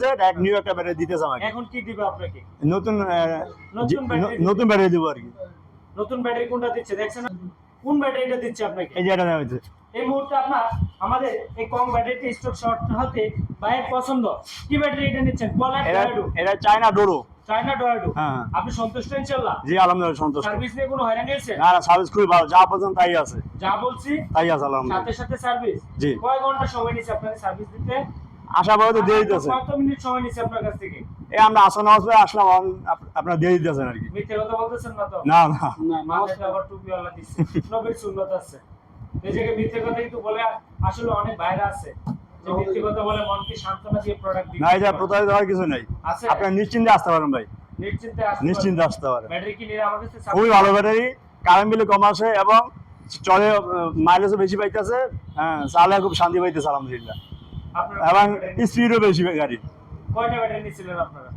করছে, direct new একটা battery দিতেছে আমাকে। এখন কি দিবে আপনাকে? নতুন নতুন ব্যাটারি দেবো আর কি। নতুন ব্যাটারি কোনটা দিচ্ছে দেখছেন? কোন ব্যাটারিটা দিচ্ছে আপনাকে? এই যে এটা দেওয়া হয়েছে। এই মুহূর্তে আপনার আমাদের এই কম ব্যাটারিতে স্টক শর্ট হতে ভাইয়ের পছন্দ কি ব্যাটারি এটা নিচ্ছেন? পলার ডয়াডো, এটা চায়না ডোরো। চায়না ডয়াডো। হ্যাঁ। আপনি সন্তুষ্ট ইনশাআল্লাহ? জি আলহামদুলিল্লাহ সন্তুষ্ট। সার্ভিস নিয়ে কোনো হয়রানি হয়েছে? না না, সার্ভিস খুবই ভালো, যা পর্যন্ত তাই আছে। যা বলছি তাই আছে আলহামদুলিল্লাহ। সাথে সাথে সার্ভিস। জি। কয় ঘন্টা সময় নিছে আপনার সার্ভিস দিতে? আশা করি তো দিয়ে দিতেছে। কত মিনিট সময় নিছে আপনার কাছ থেকে? এই আমরা আসন আসবে আসলাম, আপনারা দিয়ে দিতেছেন আর কি। মিথ্যে কথা বলতেছেন না তো? না না, মাথায় আবার টুপি আল্লাহ দিচ্ছে, নবীর সুন্নাত আছে। এই যে মিথ্যে কথা কিন্তু বলে আসলে অনেক বাইরে আছে যে মিথ্যে কথা বলে মনকে সান্ত্বনা দিয়ে প্রোডাক্ট না এটা প্রতারিত হওয়ার কিছু নাই। আছে। আপনারা নিশ্চিন্তে আসতে পারেন ভাই, নিশ্চিন্তে আসতে পারেন। ব্যাটারি কি নিয়ে আমার কাছে খুবই ভালো ব্যাটারি, কারেন্ট বিল কম আসে এবং চলে, মাইলেজও বেশি পাইতেছে। হ্যাঁ, চালে খুব শান্তি পাইতেছে আলহামদুলিল্লাহ, এবং স্পিডও বেশি গাড়ি। কয়টা ব্যাটারি নিছিলেন আপনারা?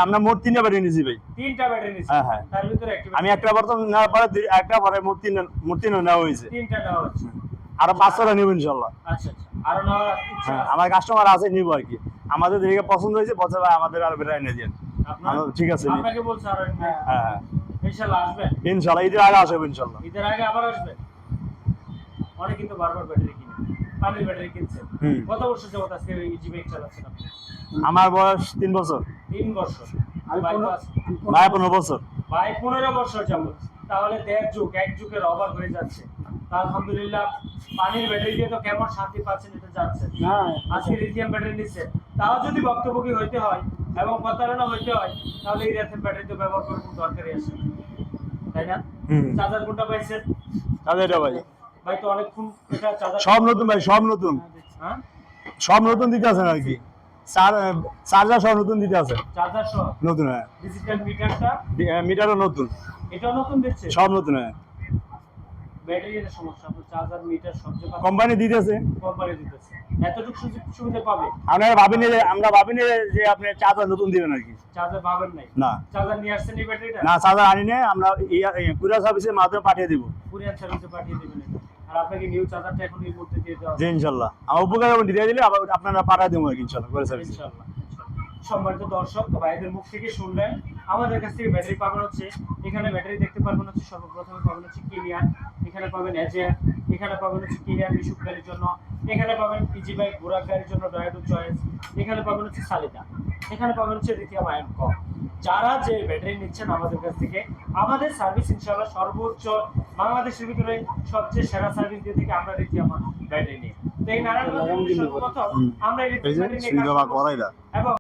আমরা মোট 3টা ব্যাটারি নিয়েছি ভাই। 3টা ব্যাটারি নিছি। হ্যাঁ হ্যাঁ, তার ভিতরে একটা আমি একটা প্রথম নেওয়ার পরে একটা পরে মোট 3 নেওয়া হয়েছে। 3টা নেওয়া হচ্ছে। আরো 5-6টা নিব ইনশাআল্লাহ। আচ্ছা আচ্ছা, আরো নেওয়ার ইচ্ছা হ্যাঁ, আছে? আমার কাস্টমার আছে, নিব আর কি। আমাদের দিকে পছন্দ হয়েছে, বলছে ভাই আমাদের আর ব্যাটারি এনে দিন। ঠিক আছে, আপনাকে বলছে আরো হ্যাঁ হ্যাঁ ইনশাআল্লাহ আসবেন। ইনশাআল্লাহ ঈদের আগে আসবে ইনশাআল্লাহ। ঈদের আগে আবার আসবেন। অনেক কিন্তু বারবার ব্যাটারি কিনে, পানির ব্যাটারি কিনছেন। কত বছর যাবত আজকে ইজি বাইক চালাচ্ছেন আপনি? আমার বয়স 3 বছর। 3 বছর। ভাই 15 বছর। ভাই 15 বছর যাবত। তাহলে দেড় যুগ, এক যুগের ওভার হয়ে যাচ্ছে। আলহামদুলিল্লাহ, পানির ব্যাটারি দিয়ে তো কেমন শান্তি পাচ্ছেন এটা জানছেন। আজকে লিথিয়াম ব্যাটারি নিচ্ছে, তাও যদি ভুক্তভোগী হইতে হয় এবং প্রতারণা হইতে হয়, তাহলে এই লিথিয়াম ব্যাটারি তো ব্যবহার করার কোনো দরকারই আছে, তাই না? চার্জার কোনটা পাইছেন? তাহলে এটা ভাই ভাই তো অনেকক্ষণ এটা চার্জার সব নতুন ভাই, সব নতুন, হ্যাঁ সব নতুন দিতে আছেন আর কি। চার্জার সব নতুন দিতে আছে, চার্জার সহ নতুন। হ্যাঁ, ডিজিটাল মিটারটা মিটারও নতুন, এটাও নতুন দিচ্ছে। সব নতুন। হ্যাঁ, ব্যাটারির সমস্যা, আপনার চার্জার মিটার সব যে কোম্পানি দিতেছে, কোম্পানি দিতেছে। এতটুকু সুযোগ সুবিধা পাবে? আমরা ভাবিনি যে আপনি চার্জার নতুন দিবেন আর কি। চার্জার পাবেন নাই? না, চার্জার নিয়ে আসছেন এই ব্যাটারিটা? না চার্জার আনি না, আমরা কুরিয়ার সার্ভিসের মাধ্যমে পাঠিয়ে দিব। কুরিয়ার সার্ভিসে পাঠিয়ে দিবেন এটা। আর আপনাকে নিউ চার্জারটা এখন এই মুহূর্তে দিয়ে দেওয়া জি ইনশাআল্লাহ, আমার উপকার দিয়ে দিলে আবার আপনারা পাঠিয়ে দেবো আর কি ইনশাআল্লাহ, করে সার্ভিস। ইনশাআল্লাহ। সম্মানিত দর্শক, তো ভাইদের মুখ থেকে শুনলেন আমাদের কাছ থেকে ব্যাটারি পাবেন হচ্ছে, এখানে ব্যাটারি দেখতে পারবেন হচ্ছে, সর্বপ্রথমে পাবেন হচ্ছে কিলিয়ান, এখানে পাবেন এজের, এখানে পাবেন হচ্ছে কিলিয়ান বিশুপ গাড়ির জন্য, এখানে পাবেন ইজি বাইক ঘোড়ার গাড়ির জন্য ডয়াডো চয়েস, এখানে পাবেন হচ্ছে সালিটা, এখানে পাবেন হচ্ছে লিথিয়াম আয়ন কম। যারা যে ব্যাটারি নিচ্ছেন আমাদের কাছ থেকে, আমাদের সার্ভিস ইনশাআল্লাহ সর্বোচ্চ বাংলাদেশের ভিতরে সবচেয়ে সেরা সার্ভিস দিয়ে থেকে আমরা লিথিয়াম ব্যাটারি নিই। তো এই নারায়ণগঞ্জের সর্বপ্রথম আমরা এই লিথিয়াম ব্যাটারি নিয়ে কাজ করব এবং